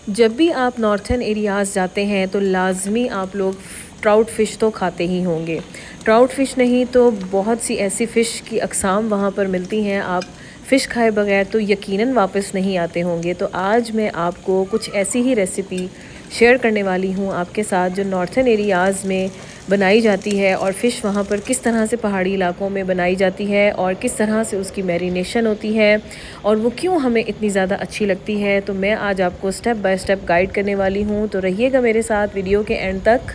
जब भी आप नॉर्थन एरियाज़ जाते हैं तो लाज़मी आप लोग ट्राउट फ़िश तो खाते ही होंगे। ट्राउट फ़िश नहीं तो बहुत सी ऐसी फ़िश की अक़साम वहाँ पर मिलती हैं, आप फ़िश खाए बगैर तो यकीनन वापस नहीं आते होंगे। तो आज मैं आपको कुछ ऐसी ही रेसिपी शेयर करने वाली हूँ आपके साथ जो नॉर्थन एरियाज़ में बनाई जाती है और फ़िश वहाँ पर किस तरह से पहाड़ी इलाकों में बनाई जाती है और किस तरह से उसकी मैरिनेशन होती है और वो क्यों हमें इतनी ज़्यादा अच्छी लगती है। तो मैं आज आपको स्टेप बाय स्टेप गाइड करने वाली हूँ, तो रहिएगा मेरे साथ वीडियो के एंड तक।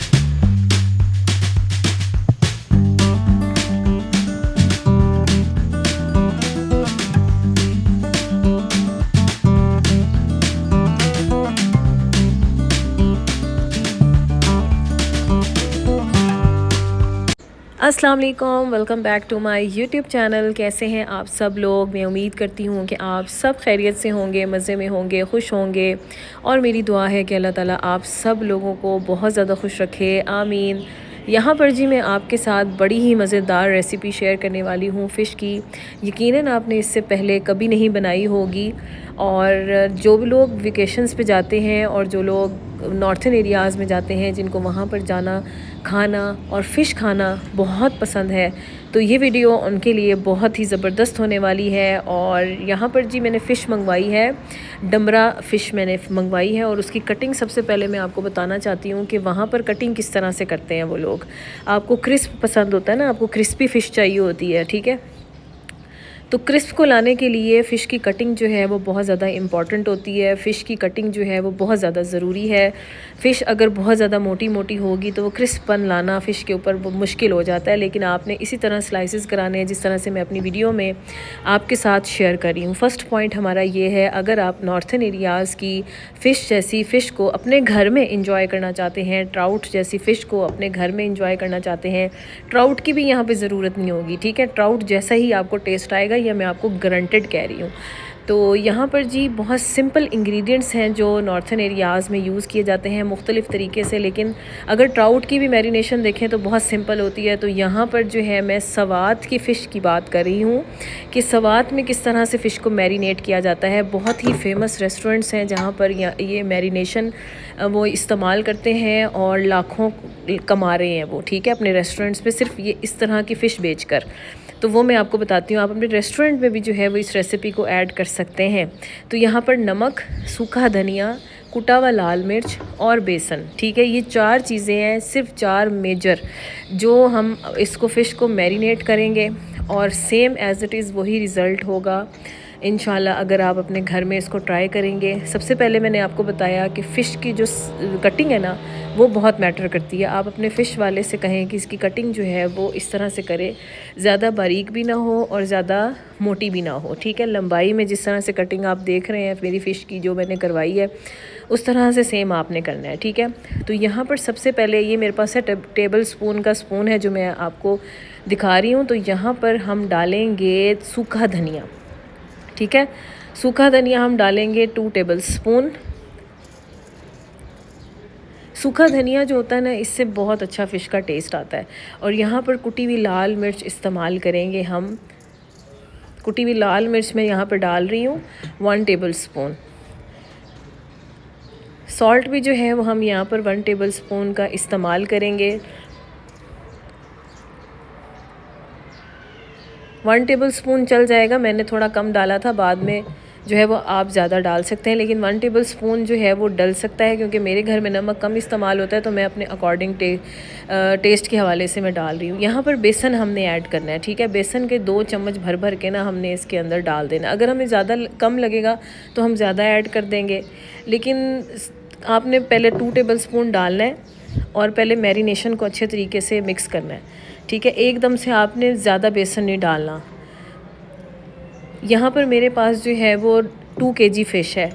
अस्सलाम वालेकुम, welcome back to my YouTube channel. कैसे हैं आप सब लोग? मैं उम्मीद करती हूँ कि आप सब खैरियत से होंगे, मज़े में होंगे, खुश होंगे और मेरी दुआ है कि अल्लाह ताला आप सब लोगों को बहुत ज़्यादा खुश रखे, आमीन। यहाँ पर जी मैं आपके साथ बड़ी ही मज़ेदार रेसिपी शेयर करने वाली हूँ फ़िश की। यकीनन आपने इससे पहले कभी नहीं बनाई होगी और जो भी लोग वेकेशंस पे जाते हैं और जो लोग नॉर्थन एरियाज़ में जाते हैं जिनको वहाँ पर जाना, खाना और फ़िश खाना बहुत पसंद है, तो ये वीडियो उनके लिए बहुत ही ज़बरदस्त होने वाली है। और यहाँ पर जी मैंने फ़िश मंगवाई है, डमरा फ़िश मैंने मंगवाई है और उसकी कटिंग सबसे पहले मैं आपको बताना चाहती हूँ कि वहाँ पर कटिंग किस तरह से करते हैं वो लोग। आपको क्रिस्प पसंद होता है ना, आपको क्रिस्पी फ़िश चाहिए होती है, ठीक है। तो क्रिस्प को लाने के लिए फ़िश की कटिंग जो है वो बहुत ज़्यादा इम्पॉर्टेंट होती है। फ़िश की कटिंग जो है वो बहुत ज़्यादा ज़रूरी है। फ़िश अगर बहुत ज़्यादा मोटी मोटी होगी तो वो क्रिस्पपन लाना फ़िश के ऊपर वो मुश्किल हो जाता है, लेकिन आपने इसी तरह स्लाइसेस कराने हैं जिस तरह से मैं अपनी वीडियो में आपके साथ शेयर कर रही हूँ। फ़र्स्ट पॉइंट हमारा ये है, अगर आप नॉर्थन एरियाज़ की फ़िश जैसी फ़िश को अपने घर में इंजॉय करना चाहते हैं, ट्राउट जैसी फ़िश को अपने घर में इंजॉय करना चाहते हैं, ट्राउट की भी यहाँ पे ज़रूरत नहीं होगी, ठीक है। ट्राउट जैसा ही आपको टेस्ट आएगा, ये मैं आपको गारंटेड कह रही हूँ। तो यहाँ पर जी बहुत सिंपल इंग्रेडिएंट्स हैं जो नॉर्थन एरियाज़ में यूज़ किए जाते हैं मुख्तलिफ़ तरीके से, लेकिन अगर ट्राउट की भी मैरिनेशन देखें तो बहुत सिंपल होती है। तो यहाँ पर जो है मैं सवात की फ़िश की बात कर रही हूँ कि सवात में किस तरह से फ़िश को मैरिनेट किया जाता है। बहुत ही फेमस रेस्टोरेंट्स हैं जहाँ पर ये मैरिनेशन वो इस्तेमाल करते हैं और लाखों कमा रहे हैं वो, ठीक है, अपने रेस्टोरेंट्स पे सिर्फ ये इस तरह की फ़िश बेचकर। तो वो मैं आपको बताती हूँ, आप अपने रेस्टोरेंट में भी जो है वो इस रेसिपी को ऐड कर सकते हैं। तो यहाँ पर नमक, सूखा धनिया, कुटा हुआ लाल मिर्च और बेसन, ठीक है, ये 4 चीज़ें हैं, सिर्फ 4 मेजर, जो हम इसको फ़िश को मैरिनेट करेंगे और सेम एज़ इट इज़ वही रिज़ल्ट होगा इंशाल्लाह अगर आप अपने घर में इसको ट्राई करेंगे। सबसे पहले मैंने आपको बताया कि फ़िश की जो कटिंग है ना वो बहुत मैटर करती है। आप अपने फ़िश वाले से कहें कि इसकी कटिंग जो है वो इस तरह से करे, ज़्यादा बारीक भी ना हो और ज़्यादा मोटी भी ना हो, ठीक है। लंबाई में जिस तरह से कटिंग आप देख रहे हैं मेरी फ़िश की जो मैंने करवाई है उस तरह से सेम आपने करना है, ठीक है। तो यहाँ पर सबसे पहले ये मेरे पास है टेबल स्पून का स्पून है जो मैं आपको दिखा रही हूँ। तो यहाँ पर हम डालेंगे सूखा धनिया, ठीक है। सूखा धनिया हम डालेंगे 2 टेबल स्पून। सूखा धनिया जो होता है ना इससे बहुत अच्छा फ़िश का टेस्ट आता है। और यहाँ पर कुटी हुई लाल मिर्च इस्तेमाल करेंगे हम। कुटी हुई लाल मिर्च मैं यहाँ पर डाल रही हूँ 1 टेबल स्पून। सॉल्ट भी जो है वो हम यहाँ पर 1 टेबल स्पून का इस्तेमाल करेंगे। 1 टेबल स्पून चल जाएगा, मैंने थोड़ा कम डाला था, बाद में जो है वो आप ज़्यादा डाल सकते हैं, लेकिन 1 टेबल स्पून जो है वो डल सकता है क्योंकि मेरे घर में नमक कम इस्तेमाल होता है तो मैं अपने अकॉर्डिंग टेस्ट के हवाले से मैं डाल रही हूँ। यहाँ पर बेसन हमने ऐड करना है, ठीक है। बेसन के 2 चम्मच भर भर के ना हमने इसके अंदर डाल देना। अगर हमें ज़्यादा कम लगेगा तो हम ज़्यादा ऐड कर देंगे, लेकिन आपने पहले 2 टेबल स्पून डालना है और पहले मैरिनेशन को अच्छे तरीके से मिक्स करना है, ठीक है। एकदम से आपने ज़्यादा बेसन नहीं डालना। यहाँ पर मेरे पास जो है वो 2 केजी फ़िश है,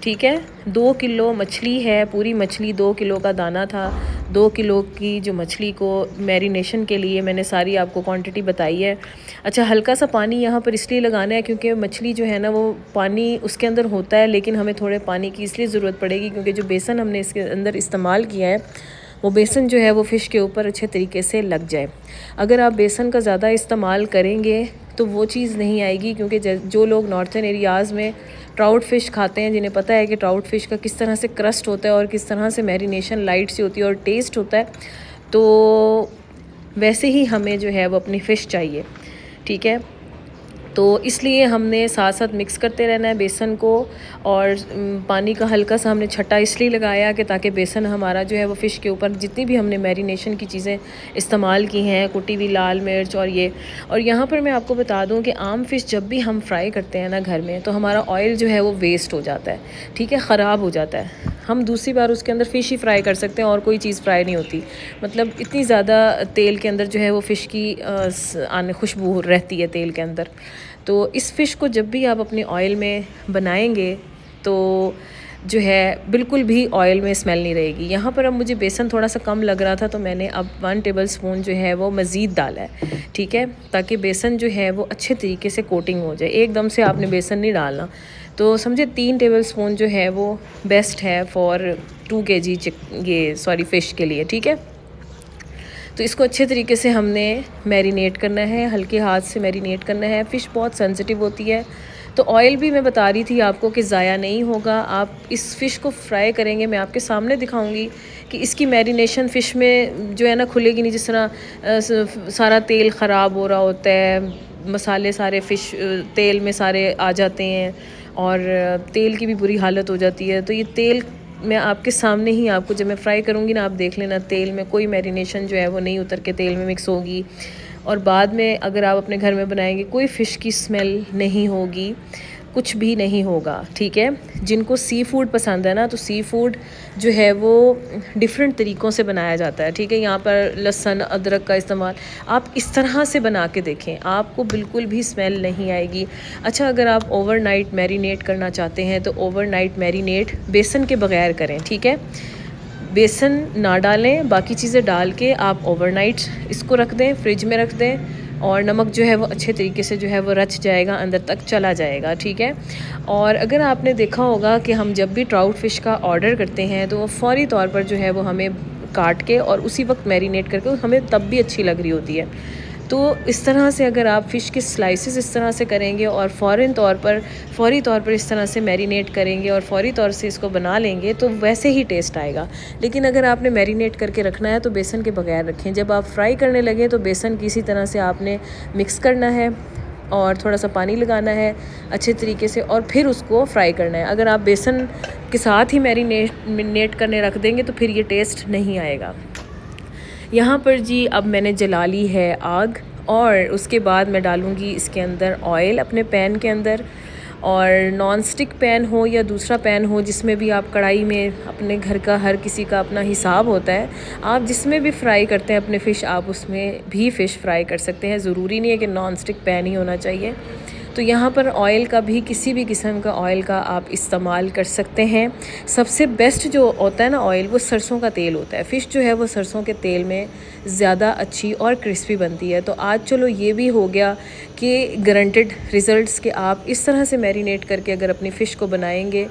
ठीक है। 2 किलो मछली है, पूरी मछली 2 किलो का दाना था। 2 किलो की जो मछली को मैरिनेशन के लिए मैंने सारी आपको क्वांटिटी बताई है। अच्छा, हल्का सा पानी यहाँ पर इसलिए लगाना है क्योंकि मछली जो है ना वो पानी उसके अंदर होता है, लेकिन हमें थोड़े पानी की इसलिए ज़रूरत पड़ेगी क्योंकि जो बेसन हमने इसके अंदर इस्तेमाल किया है वो बेसन जो है वो फ़िश के ऊपर अच्छे तरीके से लग जाए। अगर आप बेसन का ज़्यादा इस्तेमाल करेंगे तो वो चीज़ नहीं आएगी, क्योंकि जो लोग नॉर्थन एरियाज़ में ट्राउट फ़िश खाते हैं, जिन्हें पता है कि ट्राउट फ़िश का किस तरह से क्रस्ट होता है और किस तरह से मैरिनेशन लाइट सी होती है और टेस्ट होता है, तो वैसे ही हमें जो है वो अपनी फ़िश चाहिए, ठीक है। तो इसलिए हमने साथ साथ मिक्स करते रहना है बेसन को, और पानी का हल्का सा हमने छट्टा इसलिए लगाया कि ताकि बेसन हमारा जो है वो फ़िश के ऊपर जितनी भी हमने मैरिनेशन की चीज़ें इस्तेमाल की हैं, कुटी हुई लाल मिर्च और ये। और यहाँ पर मैं आपको बता दूँ कि आम फ़िश जब भी हम फ्राई करते हैं ना घर में, तो हमारा ऑयल जो है वो वेस्ट हो जाता है, ठीक है, ख़राब हो जाता है। हम दूसरी बार उसके अंदर फ़िश ही फ्राई कर सकते हैं और कोई चीज़ फ्राई नहीं होती। मतलब इतनी ज़्यादा तेल के अंदर जो है वो फ़िश की खुशबू रहती है तेल के अंदर। तो इस फ़िश को जब भी आप अपने ऑयल में बनाएंगे तो जो है बिल्कुल भी ऑयल में स्मेल नहीं रहेगी। यहाँ पर अब मुझे बेसन थोड़ा सा कम लग रहा था, तो मैंने अब 1 टेबल स्पून जो है वो मज़ीद डाला है, ठीक है, ताकि बेसन जो है वो अच्छे तरीके से कोटिंग हो जाए। एकदम से आपने बेसन नहीं डालना। तो समझे 3 टेबल स्पून जो है वो बेस्ट है फॉर 2 kg फ़िश के लिए, ठीक है। तो इसको अच्छे तरीके से हमने मैरिनेट करना है, हल्के हाथ से मैरिनेट करना है। फ़िश बहुत सेंसिटिव होती है, तो ऑयल भी मैं बता रही थी आपको कि ज़ाया नहीं होगा। आप इस फ़िश को फ्राई करेंगे, मैं आपके सामने दिखाऊंगी कि इसकी मैरिनेशन फ़िश में जो है ना खुलेगी नहीं, जिस तरह सारा तेल ख़राब हो रहा होता है, मसाले सारे फ़िश तेल में सारे आ जाते हैं और तेल की भी बुरी हालत हो जाती है। तो ये तेल मैं आपके सामने ही आपको जब मैं फ्राई करूँगी ना, आप देख लेना तेल में कोई मैरिनेशन जो है वो नहीं उतर के तेल में मिक्स होगी। और बाद में अगर आप अपने घर में बनाएंगे कोई फ़िश की स्मेल नहीं होगी, कुछ भी नहीं होगा, ठीक है। जिनको सी फूड पसंद है ना, तो सी फूड जो है वो डिफरेंट तरीक़ों से बनाया जाता है, ठीक है। यहाँ पर लहसुन अदरक का इस्तेमाल आप इस तरह से बना के देखें, आपको बिल्कुल भी स्मेल नहीं आएगी। अच्छा, अगर आप ओवरनाइट मैरिनेट करना चाहते हैं तो ओवरनाइट मैरिनेट बेसन के बग़ैर करें, ठीक है। बेसन ना डालें, बाकी चीज़ें डाल के आप ओवरनाइट इसको रख दें, फ्रिज में रख दें, और नमक जो है वो अच्छे तरीके से जो है वो रच जाएगा, अंदर तक चला जाएगा, ठीक है। और अगर आपने देखा होगा कि हम जब भी ट्राउट फ़िश का ऑर्डर करते हैं तो वो फ़ौरी तौर पर जो है वो हमें काट के और उसी वक्त मैरिनेट करके हमें तब भी अच्छी लग रही होती है। तो इस तरह से अगर आप फ़िश के स्लाइसेस इस तरह से करेंगे और फ़ौरी तौर पर इस तरह से मैरिनेट करेंगे और फ़ौरी तौर से इसको बना लेंगे तो वैसे ही टेस्ट आएगा। लेकिन अगर आपने मैरिनेट करके रखना है तो बेसन के बगैर रखें। जब आप फ्राई करने लगें तो बेसन किसी तरह से आपने मिक्स करना है और थोड़ा सा पानी लगाना है अच्छे तरीके से, और फिर उसको फ्राई करना है। अगर आप बेसन के साथ ही मैरिनेट करने रख देंगे तो फिर ये टेस्ट नहीं आएगा। यहाँ पर जी अब मैंने जला ली है आग, और उसके बाद मैं डालूँगी इसके अंदर ऑयल अपने पैन के अंदर। और नॉन स्टिक पैन हो या दूसरा पैन हो, जिसमें भी आप कढ़ाई में, अपने घर का हर किसी का अपना हिसाब होता है, आप जिसमें भी फ्राई करते हैं अपने फ़िश आप उसमें भी फ़िश फ्राई कर सकते हैं। ज़रूरी नहीं है कि नॉन स्टिक पैन ही होना चाहिए। तो यहाँ पर ऑयल का भी किसी भी किस्म का ऑयल का आप इस्तेमाल कर सकते हैं। सबसे बेस्ट जो होता है ना ऑयल, वो सरसों का तेल होता है। फ़िश जो है वो सरसों के तेल में ज़्यादा अच्छी और क्रिस्पी बनती है। तो आज चलो ये भी हो गया कि गारंटेड रिज़ल्ट्स के आप इस तरह से मैरिनेट करके अगर अपनी फ़िश को बनाएंगे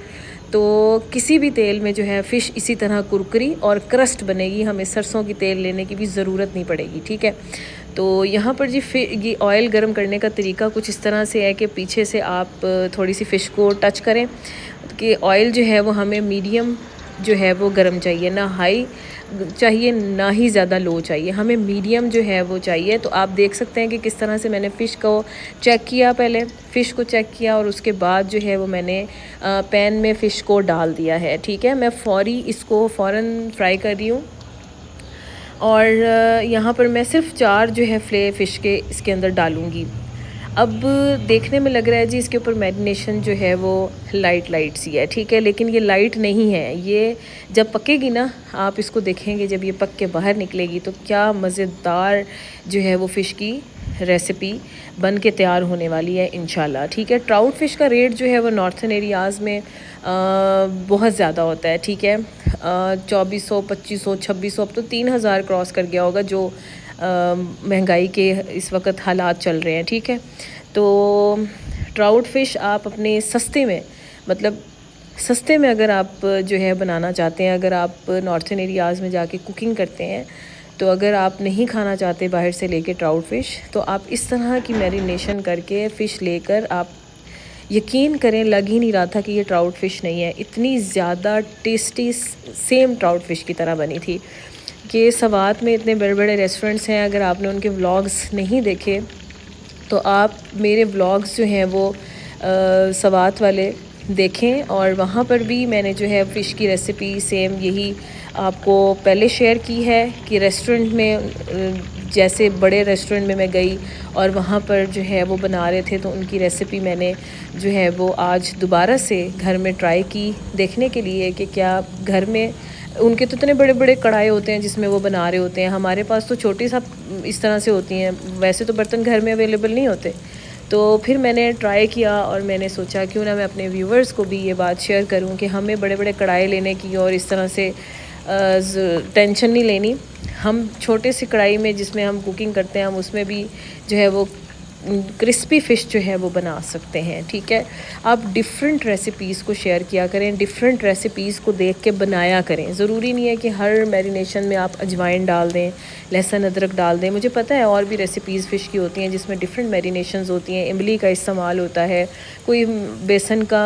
तो किसी भी तेल में जो है फ़िश इसी तरह कुरकुरी और क्रस्ट बनेगी। हमें सरसों की तेल लेने की भी ज़रूरत नहीं पड़ेगी, ठीक है। तो यहाँ पर जी ये ऑयल गर्म करने का तरीका कुछ इस तरह से है कि पीछे से आप थोड़ी सी फ़िश को टच करें कि ऑयल जो है वो हमें मीडियम जो है वो गर्म चाहिए, ना हाई चाहिए ना ही ज़्यादा लो चाहिए, हमें मीडियम जो है वो चाहिए। तो आप देख सकते हैं कि किस तरह से मैंने फ़िश को चेक किया, पहले फ़िश को चेक किया और उसके बाद जो है वो मैंने पैन में फ़िश को डाल दिया है, ठीक है। मैं इसको फ़ौरन फ्राई कर रही हूँ। और यहाँ पर मैं सिर्फ 4 जो है फ़िले फ़िश के इसके अंदर डालूँगी। अब देखने में लग रहा है जी इसके ऊपर मैरिनेशन जो है वो लाइट सी है, ठीक है, लेकिन ये लाइट नहीं है। ये जब पकेगी ना, आप इसको देखेंगे जब ये पक के बाहर निकलेगी तो क्या मज़ेदार जो है वो फ़िश की रेसिपी बन के तैयार होने वाली है इंशाल्लाह, ठीक है। ट्राउट फ़िश का रेट जो है वो नॉर्थन एरियाज़ में बहुत ज़्यादा होता है, ठीक है। 2400, 2500, 2600, अब तो 3000 क्रॉस कर गया होगा, जो महंगाई के इस वक्त हालात चल रहे हैं, ठीक है। तो ट्राउट फ़िश आप अपने सस्ते में, मतलब सस्ते में अगर आप जो है बनाना चाहते हैं, अगर आप नॉर्थन एरियाज़ में जाके कुकिंग करते हैं, तो अगर आप नहीं खाना चाहते बाहर से लेके ट्राउट फ़िश, तो आप इस तरह की मैरिनेशन करके फ़िश लेकर आप यकीन करें, लग ही नहीं रहा था कि ये ट्राउट फ़िश नहीं है। इतनी ज़्यादा टेस्टी सेम ट्राउट फ़िश की तरह बनी थी कि सवात में इतने बड़े-बड़े रेस्टोरेंट्स हैं, अगर आपने उनके व्लॉग्स नहीं देखे तो आप मेरे व्लॉग्स जो हैं वो सवात वाले देखें, और वहाँ पर भी मैंने जो है फ़िश की रेसिपी सेम यही आपको पहले शेयर की है कि रेस्टोरेंट में जैसे बड़े रेस्टोरेंट में मैं गई और वहाँ पर जो है वो बना रहे थे, तो उनकी रेसिपी मैंने जो है वो आज दोबारा से घर में ट्राई की, देखने के लिए कि क्या घर में उनके तो इतने बड़े बड़े कढ़ाई होते हैं जिसमें वो बना रहे होते हैं, हमारे पास तो छोटी सा इस तरह से होती हैं, वैसे तो बर्तन घर में अवेलेबल नहीं होते। तो फिर मैंने ट्राई किया और मैंने सोचा क्यों ना मैं अपने व्यूवर्स को भी ये बात शेयर करूं कि हमें बड़े बड़े कढ़ाई लेने की और इस तरह से टेंशन नहीं लेनी। हम छोटे सी कढ़ाई में जिसमें हम कुकिंग करते हैं, हम उसमें भी जो है वो क्रिस्पी फ़िश जो है वो बना सकते हैं। ठीक है, आप डिफरेंट रेसिपीज़ को शेयर किया करें, डिफरेंट रेसिपीज़ को देख के बनाया करें। ज़रूरी नहीं है कि हर मैरिनेशन में आप अजवाइन डाल दें, लहसुन अदरक डाल दें। मुझे पता है और भी रेसिपीज़ फ़िश की होती हैं जिसमें डिफरेंट मैरिनेशंस होती हैं, इमली का इस्तेमाल होता है, कोई बेसन का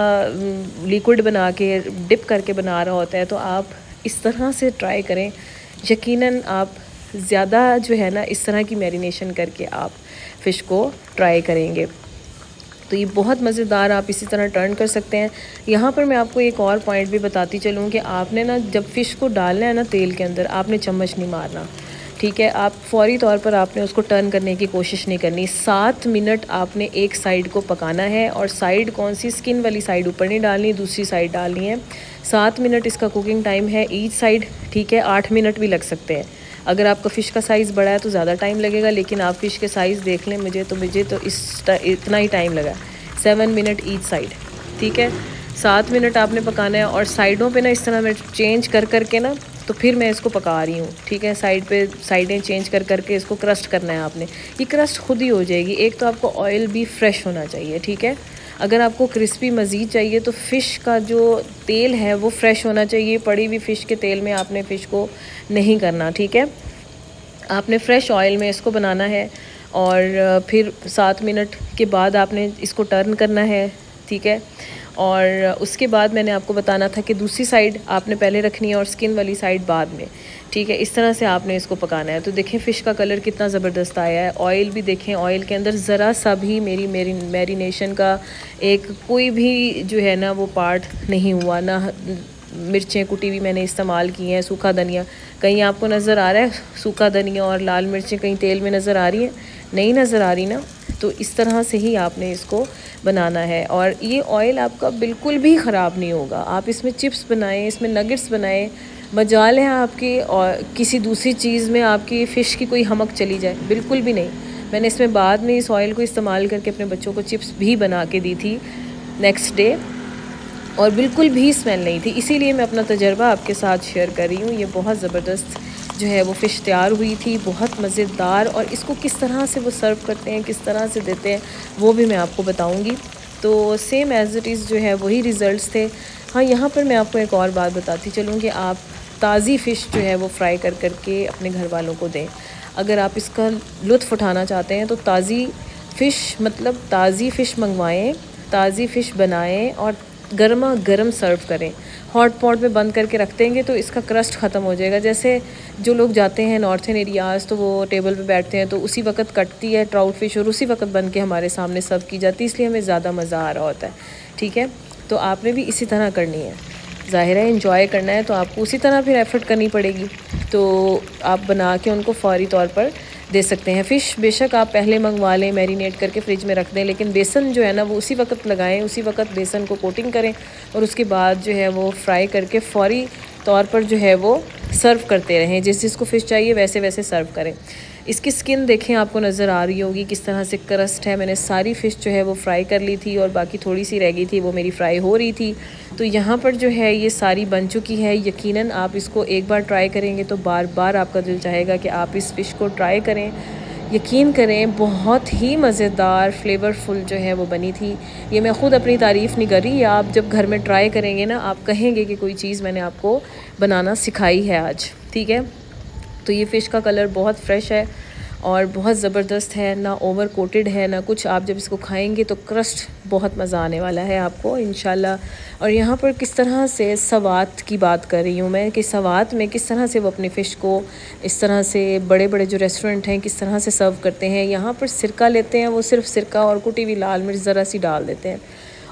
लिक्विड बना के डिप करके बना रहा होता है। तो आप इस तरह से ट्राई करें, यकीनन आप ज़्यादा जो है ना इस तरह की मैरिनेशन करके आप फ़िश को ट्राई करेंगे तो ये बहुत मज़ेदार आप इसी तरह टर्न कर सकते हैं। यहाँ पर मैं आपको एक और पॉइंट भी बताती चलूँ कि आपने ना जब फ़िश को डालना है ना तेल के अंदर, आपने चम्मच नहीं मारना। ठीक है, आप फ़ौरी तौर पर आपने उसको टर्न करने की कोशिश नहीं करनी। 7 मिनट आपने एक साइड को पकाना है, और साइड कौन सी, स्किन वाली साइड ऊपर नहीं डालनी, दूसरी साइड डालनी है। 7 मिनट इसका कुकिंग टाइम है ईच साइड। ठीक है, 8 मिनट भी लग सकते हैं। अगर आपका फ़िश का साइज़ बड़ा है तो ज़्यादा टाइम लगेगा, लेकिन आप फ़िश के साइज़ देख लें। मुझे तो इतना ही टाइम लगा, 7 मिनट ईच साइड। ठीक है, 7 मिनट आपने पकाना है, और साइडों पे ना इस तरह मैं चेंज कर करके ना, तो फिर मैं इसको पका रही हूँ। ठीक है, साइड पे साइडें चेंज कर करके इसको क्रस्ट करना है आपने। ये क्रस्ट खुद ही हो जाएगी। एक तो आपको ऑयल भी फ्रेश होना चाहिए। ठीक है, अगर आपको क्रिस्पी मज़ीद चाहिए तो फ़िश का जो तेल है वो फ्रेश होना चाहिए। पड़ी हुई फ़िश के तेल में आपने फ़िश को नहीं करना। ठीक है, आपने फ्रेश ऑयल में इसको बनाना है, और फिर 7 मिनट के बाद आपने इसको टर्न करना है। ठीक है, और उसके बाद मैंने आपको बताना था कि दूसरी साइड आपने पहले रखनी है और स्किन वाली साइड बाद में। ठीक है, इस तरह से आपने इसको पकाना है। तो देखें फ़िश का कलर कितना ज़बरदस्त आया है। ऑयल भी देखें, ऑयल के अंदर ज़रा सा भी मेरी मैरिनेशन का एक कोई भी जो है ना वो पार्ट नहीं हुआ ना। मिर्चें कुटी हुई मैंने इस्तेमाल की हैं, सूखा धनिया, कहीं आपको नज़र आ रहा है सूखा धनिया और लाल मिर्चें कहीं तेल में नज़र आ रही हैं? नहीं नज़र आ रही ना। तो इस तरह से ही आपने इसको बनाना है, और ये ऑयल आपका बिल्कुल भी ख़राब नहीं होगा। आप इसमें चिप्स बनाएं, इसमें नगेट्स बनाएं, मजाल है आपकी और किसी दूसरी चीज़ में आपकी फ़िश की कोई हमक चली जाए, बिल्कुल भी नहीं। मैंने इसमें बाद में इस ऑयल को इस्तेमाल करके अपने बच्चों को चिप्स भी बना के दी थी नेक्स्ट डे, और बिल्कुल भी स्मेल नहीं थी। इसीलिए मैं अपना तजर्बा आपके साथ शेयर कर रही हूँ। ये बहुत ज़बरदस्त जो है वो फ़िश तैयार हुई थी, बहुत मज़ेदार। और इसको किस तरह से वो सर्व करते हैं, किस तरह से देते हैं, वो भी मैं आपको बताऊँगी। तो सेम एज़ इट इज़ जो है वही रिज़ल्ट्स थे। हाँ, यहाँ पर मैं आपको एक और बात बताती चलूँ कि आप ताज़ी फ़िश जो है वो फ्राई कर करके अपने घर वालों को दें। अगर आप इसका लुत्फ़ उठाना चाहते हैं तो ताज़ी फ़िश, मतलब ताज़ी फ़िश मंगवाएँ, ताज़ी फ़िश बनाएँ और गर्मा गर्म सर्व करें। हॉट पॉट में बंद करके रख देंगे तो इसका क्रस्ट ख़त्म हो जाएगा। जैसे जो लोग जाते हैं नॉर्थन एरियाज़ तो वो टेबल पे बैठते हैं तो उसी वक्त कटती है ट्राउट फ़िश और उसी वक्त बन के हमारे सामने सर्व की जाती है, इसलिए हमें ज़्यादा मज़ा आ रहा होता है। ठीक है, तो आपने भी इसी तरह करनी है। ज़ाहिर है इंजॉय करना है तो आपको उसी तरह फिर एफ़र्ट करनी पड़ेगी। तो आप बना के उनको फ़ौरी तौर पर दे सकते हैं। फ़िश बेशक आप पहले मंगवा लें, मैरिनेट करके फ्रिज में रख दें, लेकिन बेसन जो है ना वो उसी वक्त लगाएं, उसी वक्त बेसन को कोटिंग करें और उसके बाद जो है वो फ्राई करके फ़ौरी तौर पर जो है वो सर्व करते रहें। जिस जिसको फ़िश चाहिए वैसे वैसे सर्व करें। इसकी स्किन देखें, आपको नज़र आ रही होगी किस तरह से क्रस्ट है। मैंने सारी फ़िश जो है वो फ्राई कर ली थी और बाकी थोड़ी सी रह गई थी, वो मेरी फ्राई हो रही थी। तो यहाँ पर जो है ये सारी बन चुकी है। यकीनन आप इसको एक बार ट्राई करेंगे तो बार बार आपका दिल चाहेगा कि आप इस फ़िश को ट्राई करें। यकीन करें बहुत ही मज़ेदार फ्लेवरफुल जो है वो बनी थी। ये मैं ख़ुद अपनी तारीफ़ नहीं कर रही, आप जब घर में ट्राई करेंगे ना आप कहेंगे कि कोई चीज़ मैंने आपको बनाना सिखाई है आज, ठीक है। तो ये फ़िश का कलर बहुत फ्रेश है और बहुत ज़बरदस्त है, ना ओवर कोटेड है ना कुछ। आप जब इसको खाएंगे तो क्रस्ट बहुत मज़ा आने वाला है आपको इंशाल्लाह। और यहाँ पर किस तरह से सवात की बात कर रही हूँ मैं कि सवात में किस तरह से वो अपनी फ़िश को इस तरह से बड़े बड़े जो रेस्टोरेंट हैं किस तरह से सर्व करते हैं। यहाँ पर सिरका लेते हैं, वो सिर्फ सिरका और कुटी हुई लाल मिर्च ज़रा सी डाल देते हैं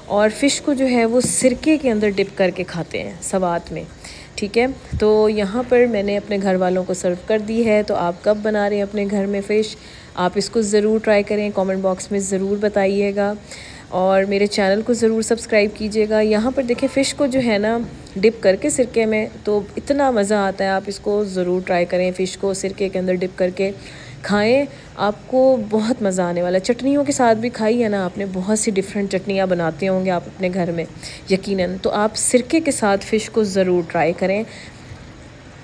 और फ़िश को जो है वो सिरके के अंदर डिप करके खाते हैं सवात में, ठीक है। तो यहाँ पर मैंने अपने घर वालों को सर्व कर दी है। तो आप कब बना रहे हैं अपने घर में फ़िश, आप इसको ज़रूर ट्राई करें, कमेंट बॉक्स में ज़रूर बताइएगा और मेरे चैनल को ज़रूर सब्सक्राइब कीजिएगा। यहाँ पर देखिए फ़िश को जो है ना डिप करके सिरके में, तो इतना मज़ा आता है, आप इसको ज़रूर ट्राई करें। फ़िश को सिरके के अंदर डिप करके खाएं, आपको बहुत मज़ा आने वाला है। चटनियों के साथ भी खाई है ना आपने, बहुत सी डिफरेंट चटनियाँ बनाते होंगे आप अपने घर में यकीनन, तो आप सिरके के साथ फ़िश को ज़रूर ट्राई करें।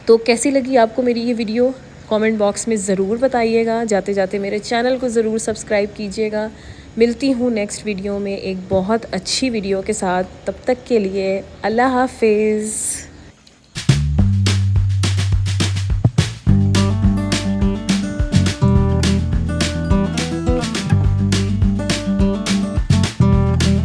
तो कैसी लगी आपको मेरी ये वीडियो, कमेंट बॉक्स में ज़रूर बताइएगा। जाते जाते मेरे चैनल को ज़रूर सब्सक्राइब कीजिएगा। मिलती हूँ नेक्स्ट वीडियो में एक बहुत अच्छी वीडियो के साथ, तब तक के लिए अल्लाह हाफ़िज़।